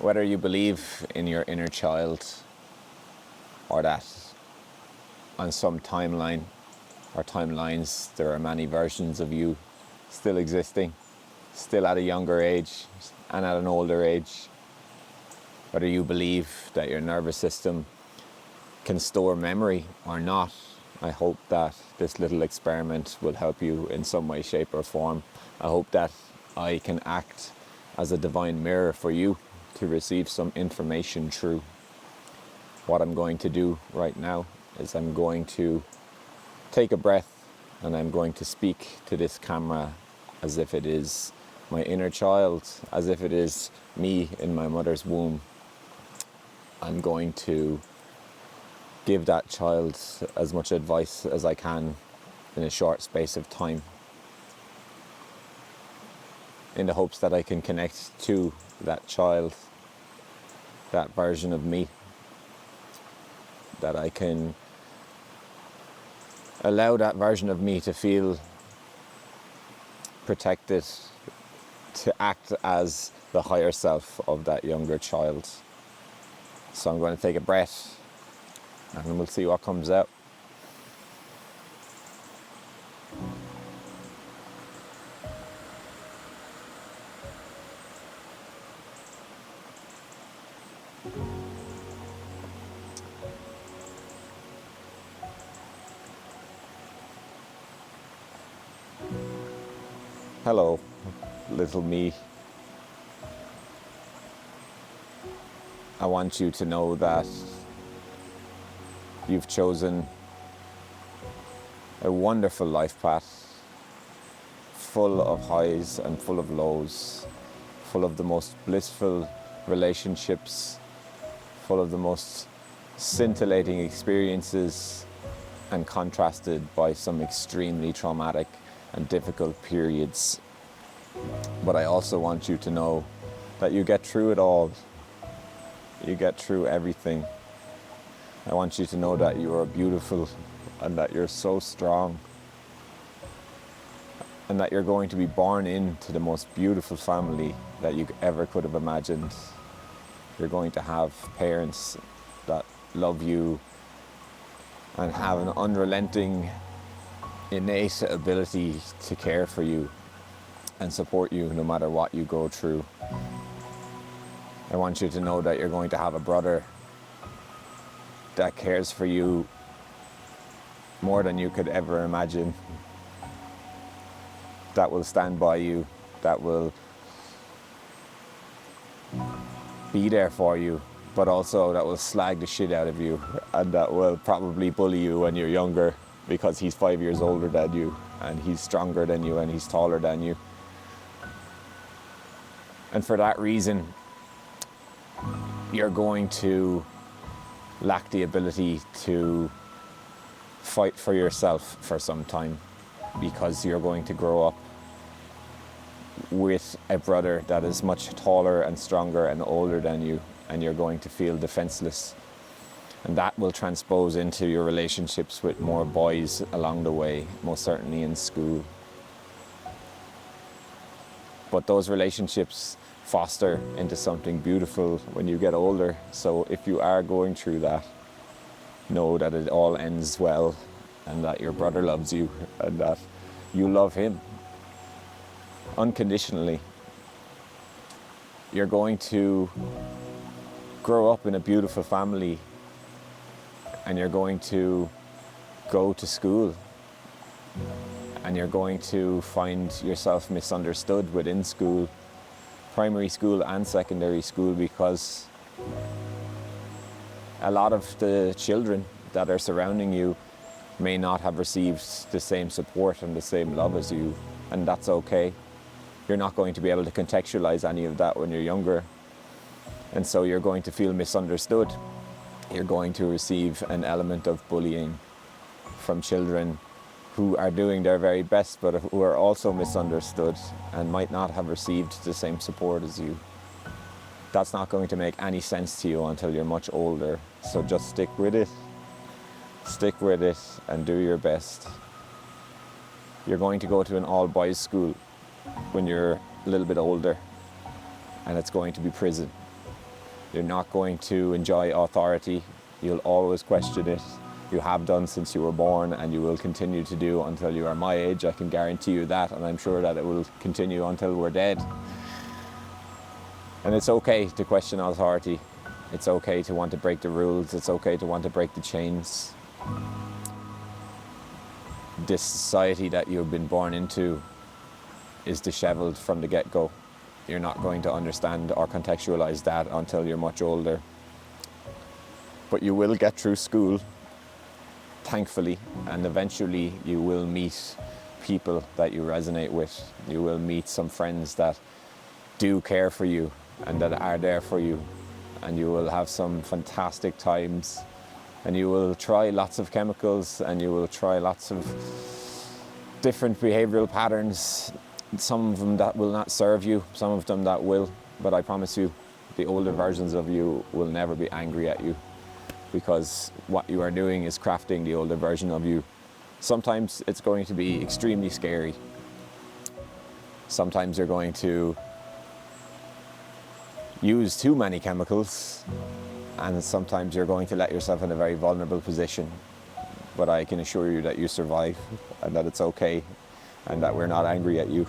Whether you believe in your inner child or that on some timeline or timelines there are many versions of you still existing, still at a younger age and at an older age. Whether you believe that your nervous system can store memory or not, I hope that this little experiment will help you in some way, shape or form. I hope that I can act as a divine mirror for you to receive some information through. What I'm going to do right now is I'm going to take a breath and I'm going to speak to this camera as if it is my inner child, as if it is me in my mother's womb. I'm going to give that child as much advice as I can in a short space of time, in the hopes that I can connect to that child, that version of me, that I can allow that version of me to feel protected, to act as the higher self of that younger child. So I'm going to take a breath and we'll see what comes out. Hello, little me. I want you to know that you've chosen a wonderful life path, full of highs and full of lows, full of the most blissful relationships, full of the most scintillating experiences, and contrasted by some extremely traumatic and difficult periods. But I also want you to know that you get through it all. You get through everything. I want you to know that you are beautiful and that you're so strong and that you're going to be born into the most beautiful family that you ever could have imagined. You're going to have parents that love you and have an unrelenting, innate ability to care for you and support you no matter what you go through. I want you to know that you're going to have a brother that cares for you more than you could ever imagine, that will stand by you, that will be there for you, but also that will slag the shit out of you and that will probably bully you when you're younger because he's 5 years older than you and he's stronger than you and he's taller than you. And for that reason, you're going to lack the ability to fight for yourself for some time because you're going to grow up with a brother that is much taller and stronger and older than you, and you're going to feel defenseless. And that will transpose into your relationships with more boys along the way, most certainly in school. But those relationships foster into something beautiful when you get older. So if you are going through that, know that it all ends well and that your brother loves you and that you love him unconditionally. You're going to grow up in a beautiful family and you're going to go to school and you're going to find yourself misunderstood within school, primary school and secondary school, because a lot of the children that are surrounding you may not have received the same support and the same love as you, and that's okay. You're not going to be able to contextualize any of that when you're younger, and so you're going to feel misunderstood. You're going to receive an element of bullying from children who are doing their very best but who are also misunderstood and might not have received the same support as you. That's not going to make any sense to you until you're much older, so just stick with it and do your best. You're going to go to an all-boys school when you're a little bit older, and it's going to be prison. You're not going to enjoy authority. You'll always question it. You have done since you were born, and you will continue to do until you are my age. I can guarantee you that, and I'm sure that it will continue until we're dead. And it's okay to question authority. It's okay to want to break the rules. It's okay to want to break the chains. This society that you've been born into is disheveled from the get-go. You're not going to understand or contextualize that until you're much older. But you will get through school, thankfully, and eventually you will meet people that you resonate with. You will meet some friends that do care for you and that are there for you, and you will have some fantastic times, and you will try lots of chemicals, and you will try lots of different behavioral patterns. Some of them that will not serve you, some of them that will, but I promise you, the older versions of you will never be angry at you, because what you are doing is crafting the older version of you. Sometimes it's going to be extremely scary. Sometimes you're going to use too many chemicals, and sometimes you're going to let yourself in a very vulnerable position. But I can assure you that you survive, and that it's okay, and that we're not angry at you.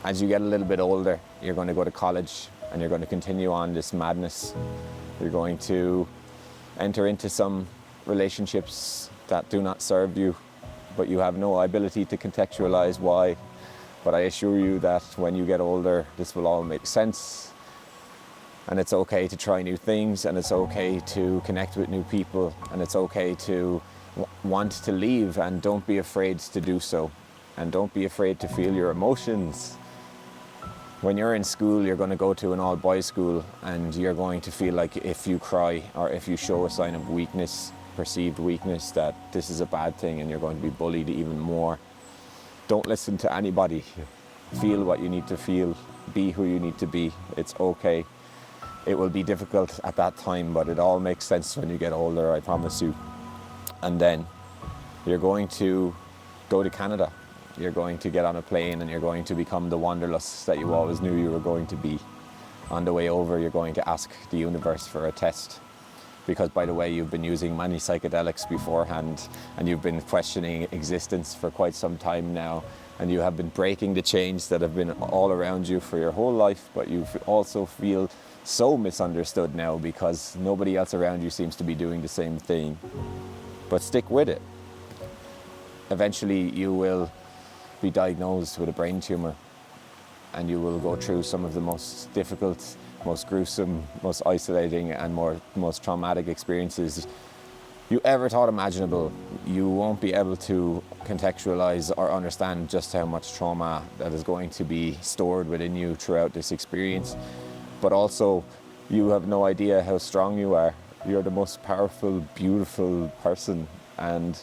As you get a little bit older, you're going to go to college, and you're going to continue on this madness. You're going to enter into some relationships that do not serve you, but you have no ability to contextualize why. But I assure you that when you get older, this will all make sense. And it's okay to try new things, and it's okay to connect with new people, and it's okay to want to leave, and don't be afraid to do so. And don't be afraid to feel your emotions. When you're in school, you're going to go to an all-boys school, and you're going to feel like if you cry or if you show a sign of weakness, perceived weakness, that this is a bad thing, and you're going to be bullied even more. Don't listen to anybody. Feel what you need to feel. Be who you need to be. It's okay. It will be difficult at that time, but it all makes sense when you get older, I promise you. And then you're going to go to Canada. You're going to get on a plane, and you're going to become the wanderlust that you always knew you were going to be. On the way over, you're going to ask the universe for a test. Because, by the way, you've been using many psychedelics beforehand, and you've been questioning existence for quite some time now, and you have been breaking the chains that have been all around you for your whole life, but you also feel so misunderstood now because nobody else around you seems to be doing the same thing. But stick with it. Eventually you will be diagnosed with a brain tumor, and you will go through some of the most difficult, most gruesome, most isolating, and most traumatic experiences you ever thought imaginable. You won't be able to contextualize or understand just how much trauma that is going to be stored within you throughout this experience. But also, you have no idea how strong you are. You're the most powerful, beautiful person, and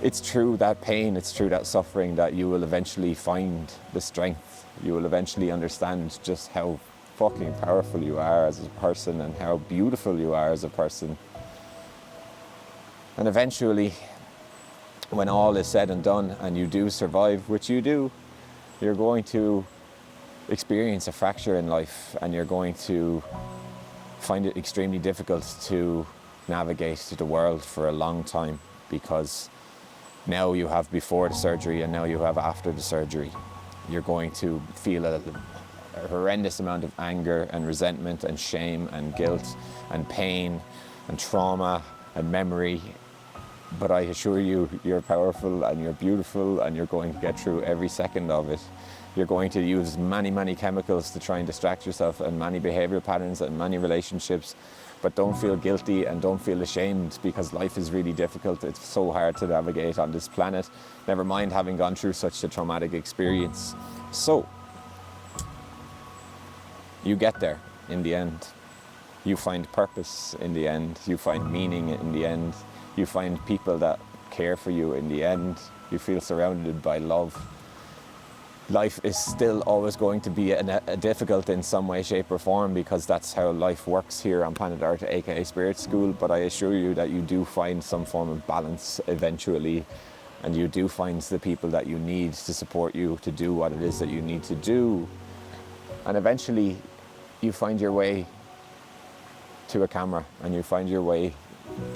it's through that pain, it's through that suffering that you will eventually find the strength. You will eventually understand just how fucking powerful you are as a person, and how beautiful you are as a person. And eventually, when all is said and done, and you do survive, which you do, you're going to experience a fracture in life, and you're going to find it extremely difficult to navigate the world for a long time, because now you have before the surgery and now you have after the surgery. You're going to feel a horrendous amount of anger and resentment and shame and guilt and pain and trauma and memory. But I assure you, you're powerful and you're beautiful, and you're going to get through every second of it. You're going to use many chemicals to try and distract yourself, and many behavioral patterns and many relationships. But don't feel guilty and don't feel ashamed, because life is really difficult. It's so hard to navigate on this planet, never mind having gone through such a traumatic experience. So, you get there in the end. You find purpose in the end. You find meaning in the end. You find people that care for you in the end. You feel surrounded by love. Life is still always going to be difficult in some way, shape or form, because that's how life works here on planet Earth, aka Spirit School. But I assure you that you do find some form of balance eventually, and you do find the people that you need to support you to do what it is that you need to do. And eventually you find your way to a camera and you find your way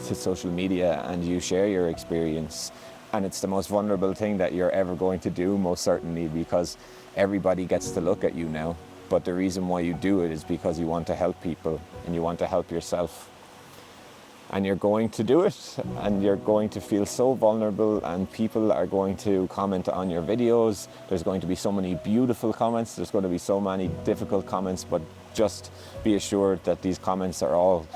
to social media and you share your experience. And it's the most vulnerable thing that you're ever going to do, most certainly, because everybody gets to look at you now. But the reason why you do it is because you want to help people and you want to help yourself. And you're going to do it, and you're going to feel so vulnerable, and people are going to comment on your videos. There's going to be so many beautiful comments, there's going to be so many difficult comments, but just be assured that these comments are all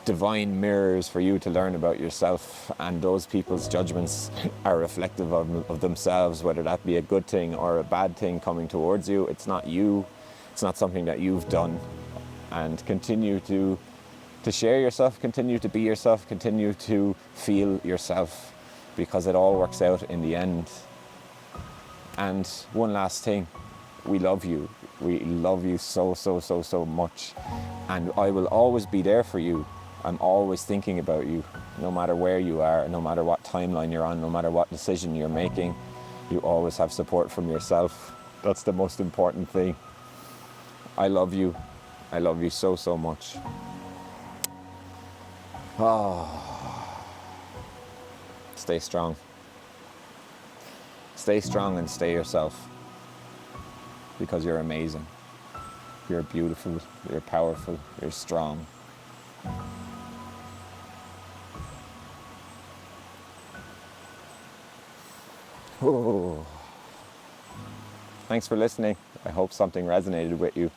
divine mirrors for you to learn about yourself, and those people's judgments are reflective of themselves, whether that be a good thing or a bad thing coming towards you. It's not you, it's not something that you've done. And continue to share yourself, continue to be yourself, continue to feel yourself, because it all works out in the end. And one last thing, we love you. We love you so, so, so, so much. And I will always be there for you. I'm always thinking about you, no matter where you are, no matter what timeline you're on, no matter what decision you're making. You always have support from yourself. That's the most important thing. I love you. I love you so, so much. Stay strong. Stay strong and stay yourself, because you're amazing. You're beautiful, you're powerful, you're strong. Thanks for listening. I hope something resonated with you.